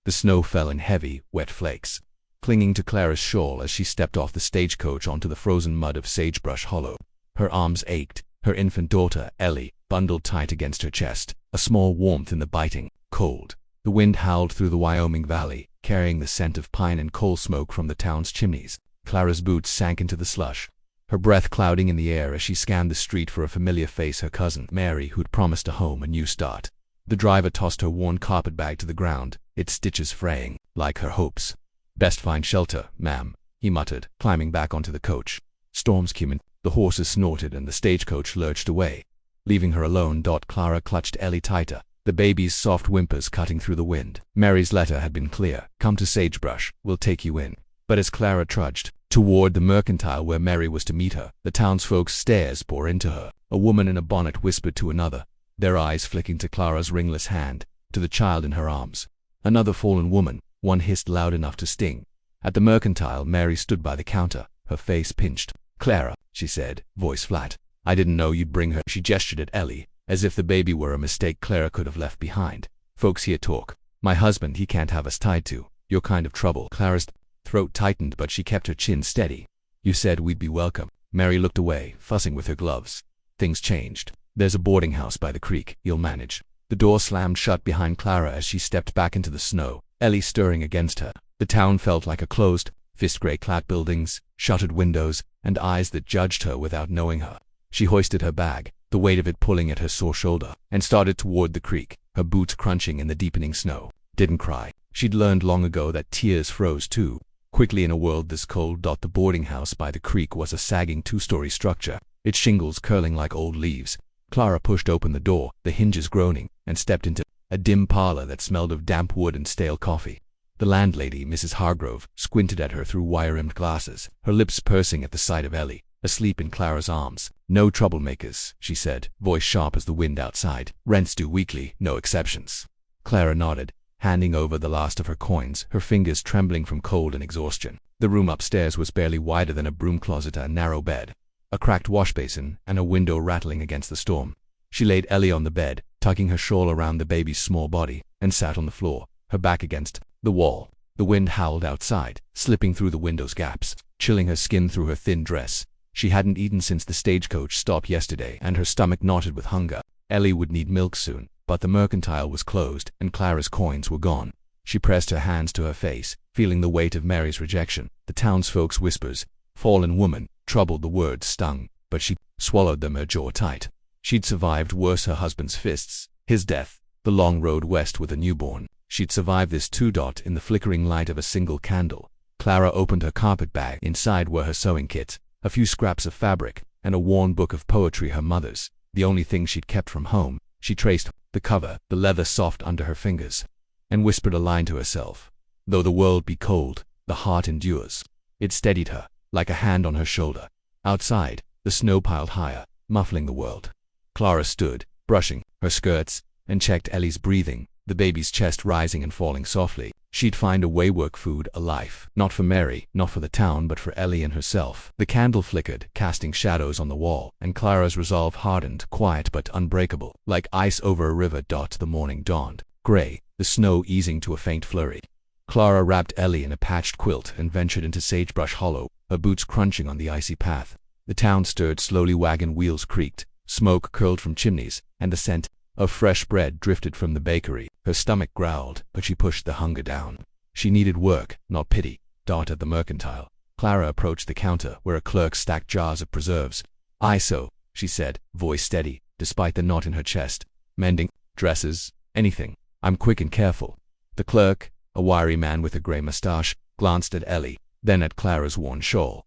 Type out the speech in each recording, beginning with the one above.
The snow fell in heavy, wet flakes, clinging to Clara's shawl as she stepped off the stagecoach onto the frozen mud of Sagebrush Hollow. Her arms ached, her infant daughter, Ellie, bundled tight against her chest, a small warmth in the biting cold. The wind howled through the Wyoming valley, carrying the scent of pine and coal smoke from the town's chimneys. Clara's boots sank into the slush, her breath clouding in the air as she scanned the street for a familiar face, her cousin, Mary, who'd promised a home, a new start. The driver tossed her worn carpetbag to the ground, its stitches fraying, like her hopes. "Best find shelter, ma'am," he muttered, climbing back onto the coach. Storms came in, the horses snorted, and the stagecoach lurched away, leaving her alone. Clara clutched Ellie tighter, the baby's soft whimpers cutting through the wind. Mary's letter had been clear: "Come to Sagebrush, we'll take you in." But as Clara trudged toward the mercantile where Mary was to meet her, the townsfolk's stares bore into her. A woman in a bonnet whispered to another, their eyes flicking to Clara's ringless hand, to the child in her arms. Another fallen woman, one hissed loud enough to sting. At the mercantile, Mary stood by the counter, her face pinched. "Clara," she said, voice flat, "I didn't know you'd bring her." She gestured at Ellie, as if the baby were a mistake Clara could have left behind. "Folks here talk. My husband, he can't have us tied to. You're kind of trouble." Clara's throat tightened, but she kept her chin steady. "You said we'd be welcome." Mary looked away, fussing with her gloves. "Things changed. There's a boarding house by the creek. You'll manage." The door slammed shut behind Clara as she stepped back into the snow, Ellie stirring against her. The town felt like a closed, fist-gray-clad buildings, shuttered windows, and eyes that judged her without knowing her. She hoisted her bag, the weight of it pulling at her sore shoulder, and started toward the creek, her boots crunching in the deepening snow. Didn't cry. She'd learned long ago that tears froze too quickly in a world this cold. The boarding house by the creek was a sagging two-story structure, its shingles curling like old leaves. Clara pushed open the door, the hinges groaning, and stepped into a dim parlor that smelled of damp wood and stale coffee. The landlady, Mrs. Hargrove, squinted at her through wire-rimmed glasses, her lips pursing at the sight of Ellie, asleep in Clara's arms. "No troublemakers," she said, voice sharp as the wind outside. "Rent's due weekly, no exceptions." Clara nodded, handing over the last of her coins, her fingers trembling from cold and exhaustion. The room upstairs was barely wider than a broom closet, a narrow bed, a cracked washbasin, and a window rattling against the storm. She laid Ellie on the bed, tucking her shawl around the baby's small body, and sat on the floor, her back against the wall. The wind howled outside, slipping through the window's gaps, chilling her skin through her thin dress. She hadn't eaten since the stagecoach stop yesterday, and her stomach knotted with hunger. Ellie would need milk soon, but the mercantile was closed, and Clara's coins were gone. She pressed her hands to her face, feeling the weight of Mary's rejection. The townsfolk's whispers, "fallen woman," troubled. The words stung, but she swallowed them, her jaw tight. She'd survived worse: her husband's fists, his death, the long road west with a newborn. She'd survived this too. In the flickering light of a single candle, Clara opened her carpetbag. Inside were her sewing kit, a few scraps of fabric, and a worn book of poetry, her mother's, the only thing she'd kept from home. She traced the cover, the leather soft under her fingers, and whispered a line to herself. "Though the world be cold, the heart endures." It steadied her, like a hand on her shoulder. Outside, the snow piled higher, muffling the world. Clara stood, brushing her skirts, and checked Ellie's breathing, the baby's chest rising and falling softly. She'd find a way, work, food, a life. Not for Mary, not for the town, but for Ellie and herself. The candle flickered, casting shadows on the wall, and Clara's resolve hardened, quiet but unbreakable, like ice over a river. The morning dawned, gray, the snow easing to a faint flurry. Clara wrapped Ellie in a patched quilt and ventured into Sagebrush Hollow, her boots crunching on the icy path. The town stirred slowly, wagon wheels creaked, smoke curled from chimneys, and the scent of fresh bread drifted from the bakery. Her stomach growled, but she pushed the hunger down. She needed work, not pity. At the mercantile, Clara approached the counter where a clerk stacked jars of preserves. "I sew," she said, voice steady, despite the knot in her chest. "Mending, dresses, anything. I'm quick and careful." The clerk, a wiry man with a gray mustache, glanced at Ellie, then at Clara's worn shawl.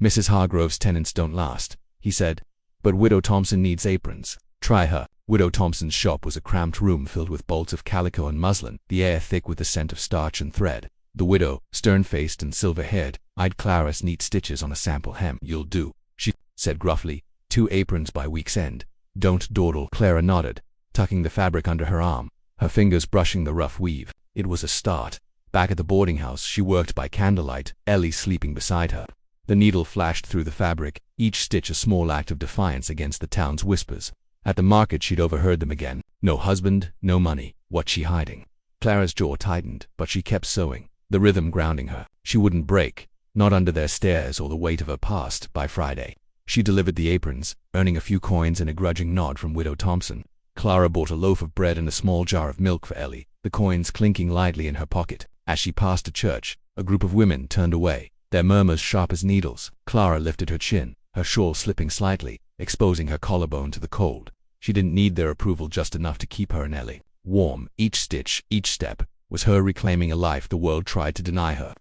"Mrs. Hargrove's tenants don't last," he said, "but Widow Thompson needs aprons. Try her." Widow Thompson's shop was a cramped room filled with bolts of calico and muslin, the air thick with the scent of starch and thread. The widow, stern-faced and silver-haired, eyed Clara's neat stitches on a sample hem. "You'll do," she said gruffly. "2 aprons by week's end. Don't dawdle." Clara nodded, tucking the fabric under her arm, her fingers brushing the rough weave. It was a start. Back at the boarding house, she worked by candlelight, Ellie sleeping beside her. The needle flashed through the fabric, each stitch a small act of defiance against the town's whispers. At the market, she'd overheard them again. No husband, no money. What's she hiding? Clara's jaw tightened, but she kept sewing, the rhythm grounding her. She wouldn't break, not under their stares or the weight of her past. By Friday, she delivered the aprons, earning a few coins and a grudging nod from Widow Thompson. Clara bought a loaf of bread and a small jar of milk for Ellie, the coins clinking lightly in her pocket. As she passed a church, a group of women turned away, their murmurs sharp as needles. Clara lifted her chin, her shawl slipping slightly, exposing her collarbone to the cold. She didn't need their approval, just enough to keep her and Ellie warm. Each stitch, each step, was her reclaiming a life the world tried to deny her.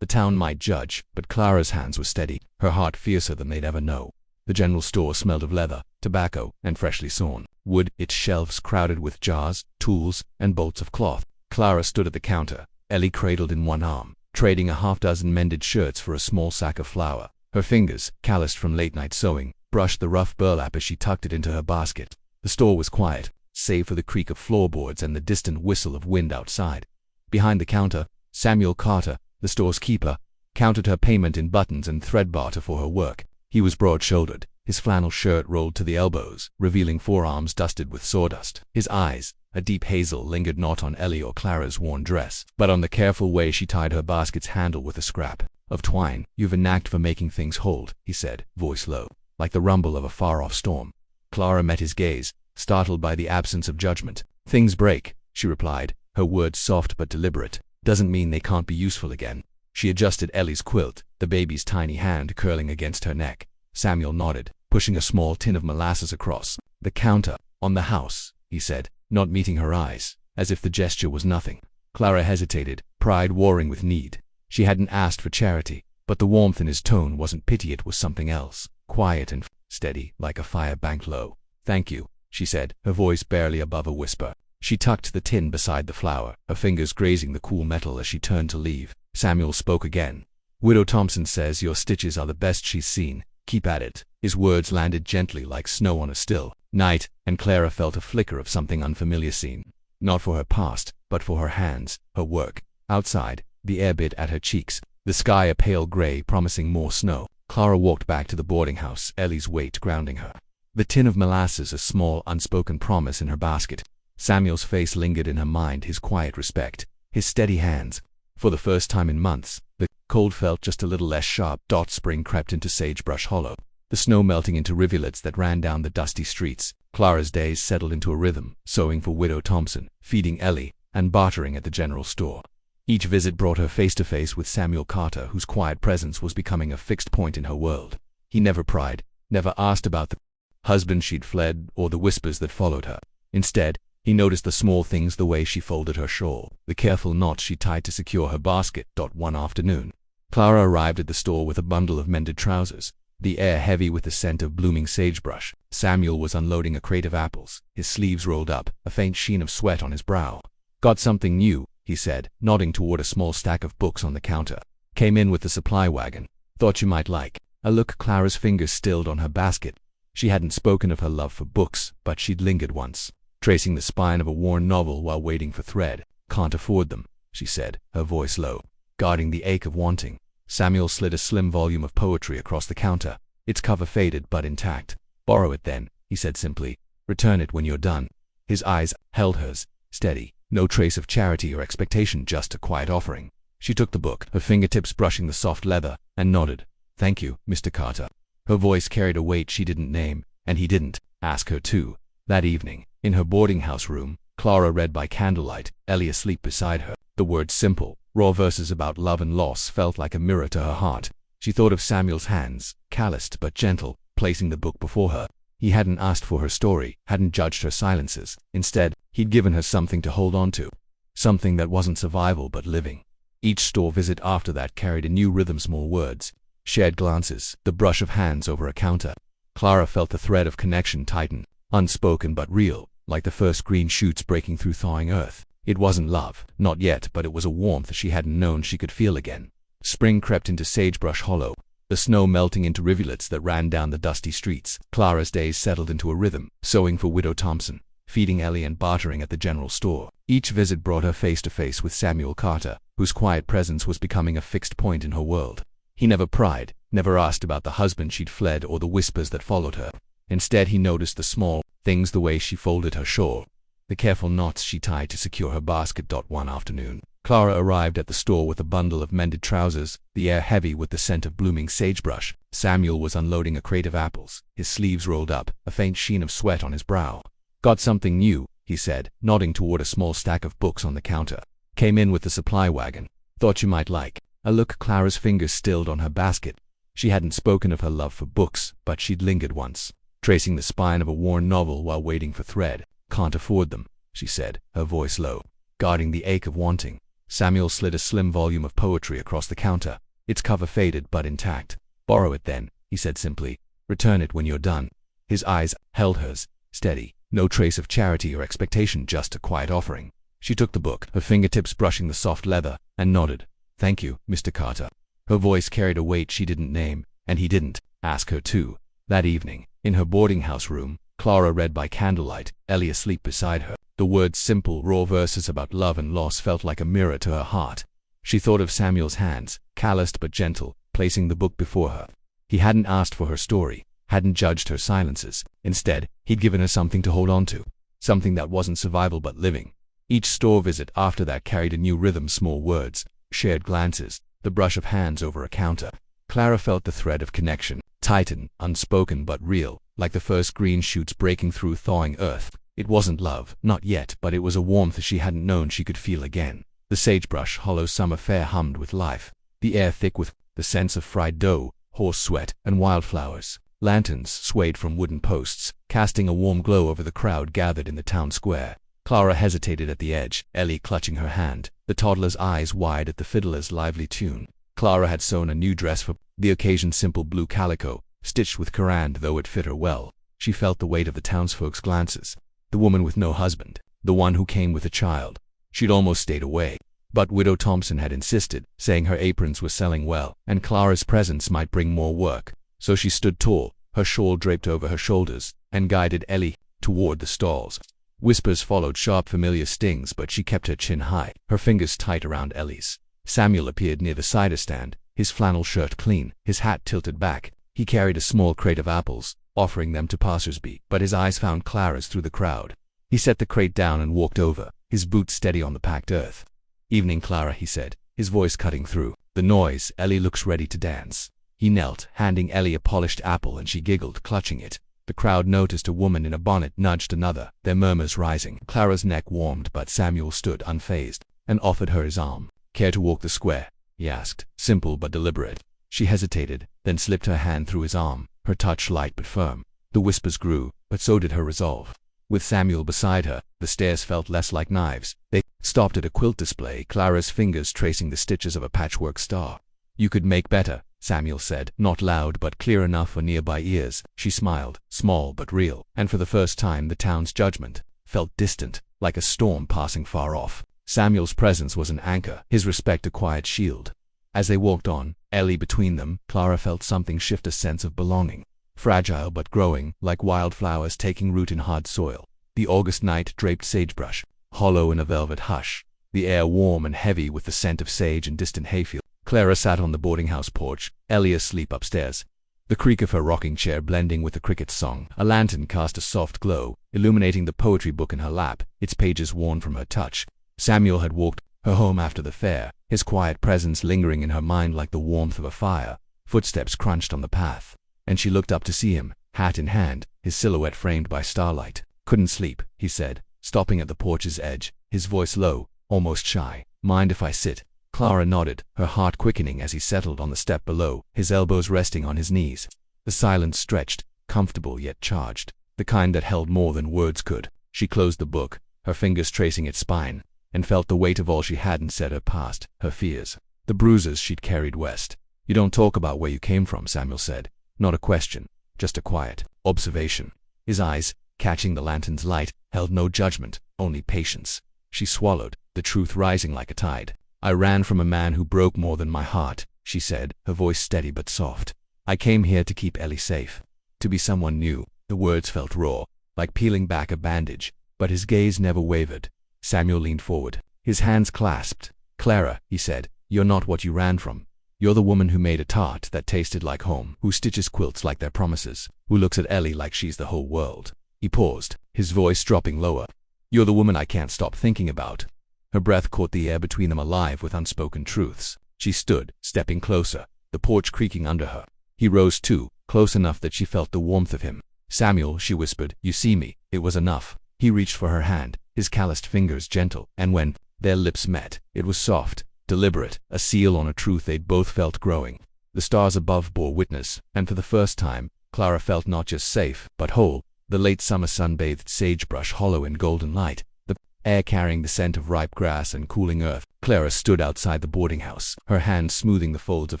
The town might judge, but Clara's hands were steady, her heart fiercer than they'd ever know. The general store smelled of leather, tobacco, and freshly sawn wood, its shelves crowded with jars, tools, and bolts of cloth. Clara stood at the counter, Ellie cradled in one arm, trading a half-dozen mended shirts for a small sack of flour. Her fingers, calloused from late-night sewing, brushed the rough burlap as she tucked it into her basket. The store was quiet, save for the creak of floorboards and the distant whistle of wind outside. Behind the counter, Samuel Carter, the store's keeper, counted her payment in buttons and thread barter for her work. He was broad-shouldered, his flannel shirt rolled to the elbows, revealing forearms dusted with sawdust. His eyes, a deep hazel, lingered not on Ellie or Clara's worn dress, but on the careful way she tied her basket's handle with a scrap of twine. "You've a knack for making things hold," he said, voice low, like the rumble of a far-off storm. Clara met his gaze, startled by the absence of judgment. "Things break," she replied, her words soft but deliberate. "Doesn't mean they can't be useful again." She adjusted Ellie's quilt, the baby's tiny hand curling against her neck. Samuel nodded, pushing a small tin of molasses across the counter. "On the house," he said, not meeting her eyes, as if the gesture was nothing. Clara hesitated, pride warring with need. She hadn't asked for charity, but the warmth in his tone wasn't pity, it was something else, quiet and steady, like a fire banked low. "Thank you," she said, her voice barely above a whisper. She tucked the tin beside the flour, her fingers grazing the cool metal as she turned to leave. Samuel spoke again. "Widow Thompson says your stitches are the best she's seen. Keep at it." His words landed gently like snow on a still night, and Clara felt a flicker of something unfamiliar seen. Not for her past, but for her hands, her work. Outside, the air bit at her cheeks, the sky a pale gray promising more snow. Clara walked back to the boarding house, Ellie's weight grounding her. The tin of molasses, a small unspoken promise in her basket. Samuel's face lingered in her mind, his quiet respect, his steady hands. For the first time in months, the cold felt just a little less sharp. Spring crept into Sagebrush Hollow, the snow melting into rivulets that ran down the dusty streets. Clara's days settled into a rhythm, sewing for Widow Thompson, feeding Ellie, and bartering at the general store. Each visit brought her face to face with Samuel Carter, whose quiet presence was becoming a fixed point in her world. He never pried, never asked about the husband she'd fled or the whispers that followed her. Instead, he noticed the small things, the way she folded her shawl, the careful knots she tied to secure her basket. One afternoon, Clara arrived at the store with a bundle of mended trousers, the air heavy with the scent of blooming sagebrush. Samuel was unloading a crate of apples, his sleeves rolled up, a faint sheen of sweat on his brow. "Got something new," he said, nodding toward a small stack of books on the counter. "Came in with the supply wagon. Thought you might like." A look. Clara's fingers stilled on her basket. She hadn't spoken of her love for books, but she'd lingered once, tracing the spine of a worn novel while waiting for thread. "Can't afford them," she said, her voice low, guarding the ache of wanting. Samuel slid a slim volume of poetry across the counter, its cover faded but intact. "Borrow it then," he said simply. "Return it when you're done." His eyes held hers, steady, no trace of charity or expectation, just a quiet offering. She took the book, her fingertips brushing the soft leather, and nodded. "Thank you, Mr. Carter." Her voice carried a weight she didn't name, and he didn't ask her to. That evening, in her boarding house room, Clara read by candlelight, Ellie asleep beside her. The words, simple, raw verses about love and loss, felt like a mirror to her heart. She thought of Samuel's hands, calloused but gentle, placing the book before her. He hadn't asked for her story, hadn't judged her silences. Instead, he'd given her something to hold on to. Something that wasn't survival but living. Each store visit after that carried a new rhythm, small words, shared glances, the brush of hands over a counter. Clara felt the thread of connection tighten, unspoken but real, like the first green shoots breaking through thawing earth. It wasn't love, not yet, but it was a warmth she hadn't known she could feel again. Spring crept into Sagebrush Hollow, the snow melting into rivulets that ran down the dusty streets. Clara's days settled into a rhythm, sewing for Widow Thompson, feeding Ellie and bartering at the general store. Each visit brought her face to face with Samuel Carter, whose quiet presence was becoming a fixed point in her world. He never pried, never asked about the husband she'd fled or the whispers that followed her. Instead, he noticed the small things, the way she folded her shawl, the careful knots she tied to secure her basket. One afternoon, Clara arrived at the store with a bundle of mended trousers, the air heavy with the scent of blooming sagebrush. Samuel was unloading a crate of apples, his sleeves rolled up, a faint sheen of sweat on his brow. "Got something new," he said, nodding toward a small stack of books on the counter. "Came in with the supply wagon. Thought you might like." A look. Clara's fingers stilled on her basket. She hadn't spoken of her love for books, but she'd lingered once, tracing the spine of a worn novel while waiting for thread. "Can't afford them," she said, her voice low, guarding the ache of wanting. Samuel slid a slim volume of poetry across the counter, its cover faded but intact. "Borrow it then," he said simply. "Return it when you're done." His eyes held hers, steady, no trace of charity or expectation, just a quiet offering. She took the book, her fingertips brushing the soft leather, and nodded. "Thank you, Mr. Carter." Her voice carried a weight she didn't name, and he didn't ask her to. That evening, in her boarding house room, Clara read by candlelight, Ellie asleep beside her. The words, simple, raw verses about love and loss, felt like a mirror to her heart. She thought of Samuel's hands, calloused but gentle, placing the book before her. He hadn't asked for her story, hadn't judged her silences. Instead, he'd given her something to hold on to, something that wasn't survival but living. Each store visit after that carried a new rhythm, small words, shared glances, the brush of hands over a counter. Clara felt the thread of connection tighten, unspoken but real, like the first green shoots breaking through thawing earth. It wasn't love, not yet, but it was a warmth she hadn't known she could feel again. The Sagebrush Hollow summer fair hummed with life, the air thick with the scents of fried dough, horse sweat, and wildflowers. Lanterns swayed from wooden posts, casting a warm glow over the crowd gathered in the town square. Clara hesitated at the edge, Ellie clutching her hand, the toddler's eyes wide at the fiddler's lively tune. Clara had sewn a new dress for the occasion, simple blue calico, stitched with Quran, though it fit her well. She felt the weight of the townsfolk's glances. The woman with no husband, the one who came with a child. She'd almost stayed away, but Widow Thompson had insisted, saying her aprons were selling well, and Clara's presence might bring more work. So she stood tall, her shawl draped over her shoulders, and guided Ellie toward the stalls. Whispers followed, sharp familiar stings, but she kept her chin high, her fingers tight around Ellie's. Samuel appeared near the cider stand, his flannel shirt clean, his hat tilted back. He carried a small crate of apples, offering them to passers-by, but his eyes found Clara's through the crowd. He set the crate down and walked over, his boots steady on the packed earth. "Evening, Clara," he said, his voice cutting through the noise. "Ellie looks ready to dance." He knelt, handing Ellie a polished apple, and she giggled, clutching it. The crowd noticed a woman in a bonnet nudged another, their murmurs rising. Clara's neck warmed, but Samuel stood unfazed and offered her his arm. "Care to walk the square?" he asked, simple but deliberate. She hesitated, then slipped her hand through his arm, her touch light but firm. The whispers grew, but so did her resolve. With Samuel beside her, the stairs felt less like knives. They stopped at a quilt display, Clara's fingers tracing the stitches of a patchwork star. "You could make better," Samuel said, not loud but clear enough for nearby ears. She smiled, small but real, and for the first time the town's judgment felt distant, like a storm passing far off. Samuel's presence was an anchor, his respect a quiet shield. As they walked on, Ellie between them, Clara felt something shift, a sense of belonging. Fragile but growing, like wildflowers taking root in hard soil. The August night draped Sagebrush Hollow in a velvet hush, the air warm and heavy with the scent of sage and distant hayfield. Clara sat on the boarding house porch, Ellie asleep upstairs, the creak of her rocking chair blending with the cricket's song. A lantern cast a soft glow, illuminating the poetry book in her lap, its pages worn from her touch. Samuel had walked her home after the fair, his quiet presence lingering in her mind like the warmth of a fire. Footsteps crunched on the path, and she looked up to see him, hat in hand, his silhouette framed by starlight. "Couldn't sleep," he said, stopping at the porch's edge, his voice low, almost shy. "Mind if I sit?" Clara nodded, her heart quickening as he settled on the step below, his elbows resting on his knees. The silence stretched, comfortable yet charged, the kind that held more than words could. She closed the book, her fingers tracing its spine, and felt the weight of all she hadn't said, her past, her fears, the bruises she'd carried west. "You don't talk about where you came from," Samuel said. Not a question, just a quiet observation. His eyes, catching the lantern's light, held no judgment, only patience. She swallowed, the truth rising like a tide. "I ran from a man who broke more than my heart," she said, her voice steady but soft. "I came here to keep Ellie safe, to be someone new." The words felt raw, like peeling back a bandage, but his gaze never wavered. Samuel leaned forward, his hands clasped. "Clara," he said, "you're not what you ran from. You're the woman who made a tart that tasted like home, who stitches quilts like their promises, who looks at Ellie like she's the whole world." He paused, his voice dropping lower. You're the woman I can't stop thinking about." Her breath caught the air between them, alive with unspoken truths. She stood, stepping closer, the porch creaking under her. He rose too, close enough that she felt the warmth of him. "Samuel," she whispered, "you see me." It was enough. He reached for her hand, his calloused fingers gentle, and when their lips met, it was soft, deliberate, a seal on a truth they'd both felt growing. The stars above bore witness, and for the first time, Clara felt not just safe, but whole. The late summer sun bathed Sagebrush Hollow in golden light, the air carrying the scent of ripe grass and cooling earth. Clara stood outside the boarding house, her hand smoothing the folds of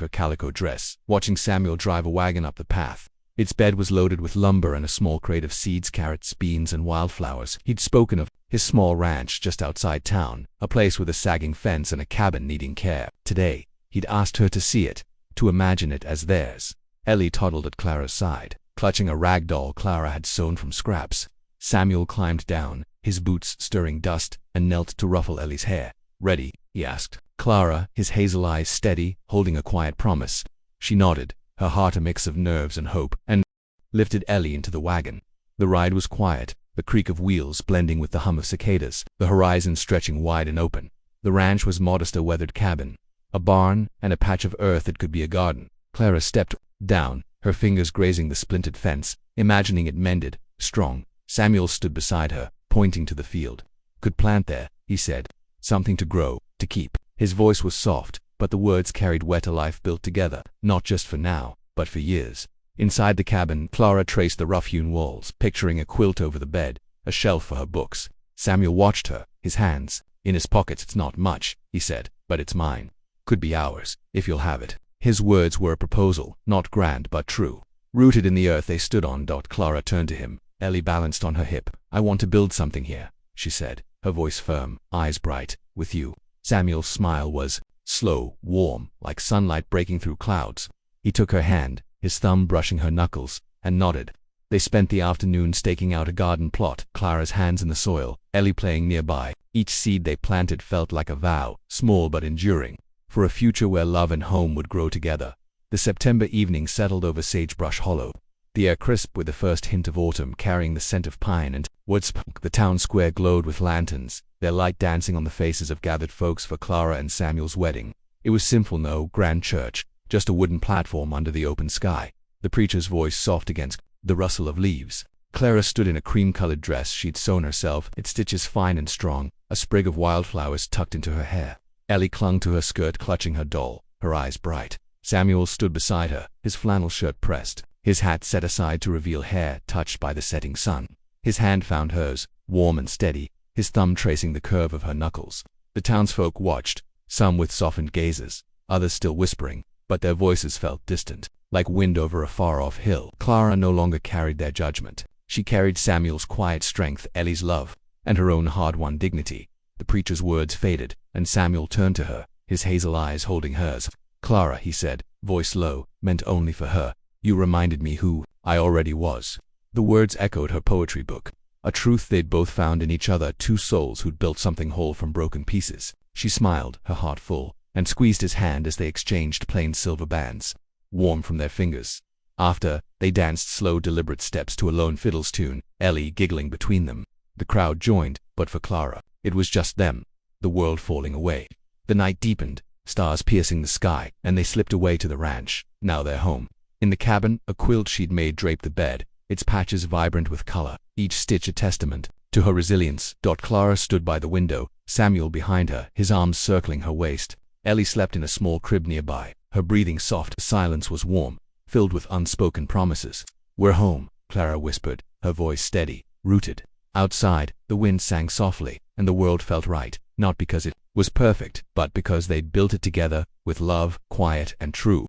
her calico dress, watching Samuel drive a wagon up the path. Its bed was loaded with lumber and a small crate of seeds, carrots, beans, and wildflowers. He'd spoken of his small ranch just outside town, a place with a sagging fence and a cabin needing care. Today, he'd asked her to see it, to imagine it as theirs. Ellie toddled at Clara's side, clutching a rag doll Clara had sewn from scraps. Samuel climbed down, his boots stirring dust, and knelt to ruffle Ellie's hair. "Ready?" he asked. Clara, his hazel eyes steady, holding a quiet promise. She nodded, her heart a mix of nerves and hope, and lifted Ellie into the wagon. The ride was quiet, the creak of wheels blending with the hum of cicadas, the horizon stretching wide and open. The ranch was modest, a weathered cabin, a barn, and a patch of earth that could be a garden. Clara stepped down, her fingers grazing the splintered fence, imagining it mended, strong. Samuel stood beside her, pointing to the field. "Could plant there," he said. "Something to grow, to keep." His voice was soft, but the words carried wet, a life built together, not just for now, but for years. Inside the cabin, Clara traced the rough-hewn walls, picturing a quilt over the bed, a shelf for her books. Samuel watched her, his hands in his pockets. "It's not much," he said, "but it's mine. Could be ours, if you'll have it." His words were a proposal, not grand but true. Rooted in the earth they stood on. Clara turned to him, Ellie balanced on her hip. "I want to build something here," she said, her voice firm, eyes bright. "With you." Samuel's smile was slow, warm, like sunlight breaking through clouds. He took her hand, his thumb brushing her knuckles, and nodded. They spent the afternoon staking out a garden plot, Clara's hands in the soil, Ellie playing nearby. Each seed they planted felt like a vow, small but enduring, for a future where love and home would grow together. The September evening settled over Sagebrush Hollow, the air crisp with the first hint of autumn, carrying the scent of pine and woodsmoke. The town square glowed with lanterns, their light dancing on the faces of gathered folks for Clara and Samuel's wedding. It was simple, no grand church, just a wooden platform under the open sky, the preacher's voice soft against the rustle of leaves. Clara stood in a cream-colored dress she'd sewn herself, its stitches fine and strong, a sprig of wildflowers tucked into her hair. Ellie clung to her skirt, clutching her doll, her eyes bright. Samuel stood beside her, his flannel shirt pressed, his hat set aside to reveal hair touched by the setting sun. His hand found hers, warm and steady, his thumb tracing the curve of her knuckles. The townsfolk watched, some with softened gazes, others still whispering, but their voices felt distant, like wind over a far-off hill. Clara no longer carried their judgment. She carried Samuel's quiet strength, Ellie's love, and her own hard-won dignity. The preacher's words faded, and Samuel turned to her, his hazel eyes holding hers. "Clara," he said, voice low, meant only for her, "you reminded me who I already was." The words echoed her poetry book, a truth they'd both found in each other, two souls who'd built something whole from broken pieces. She smiled, her heart full, and squeezed his hand as they exchanged plain silver bands, warm from their fingers. After, they danced slow, deliberate steps to a lone fiddle's tune, Ellie giggling between them. The crowd joined, but for Clara, it was just them, the world falling away. The night deepened, stars piercing the sky, and they slipped away to the ranch, now their home. In the cabin, a quilt she'd made draped the bed, its patches vibrant with color, each stitch a testament to her resilience. Clara stood by the window, Samuel behind her, his arms circling her waist. Ellie slept in a small crib nearby, her breathing soft. Silence was warm, filled with unspoken promises. "We're home," Clara whispered, her voice steady, rooted. Outside, the wind sang softly, and the world felt right, not because it was perfect, but because they'd built it together, with love, quiet and true.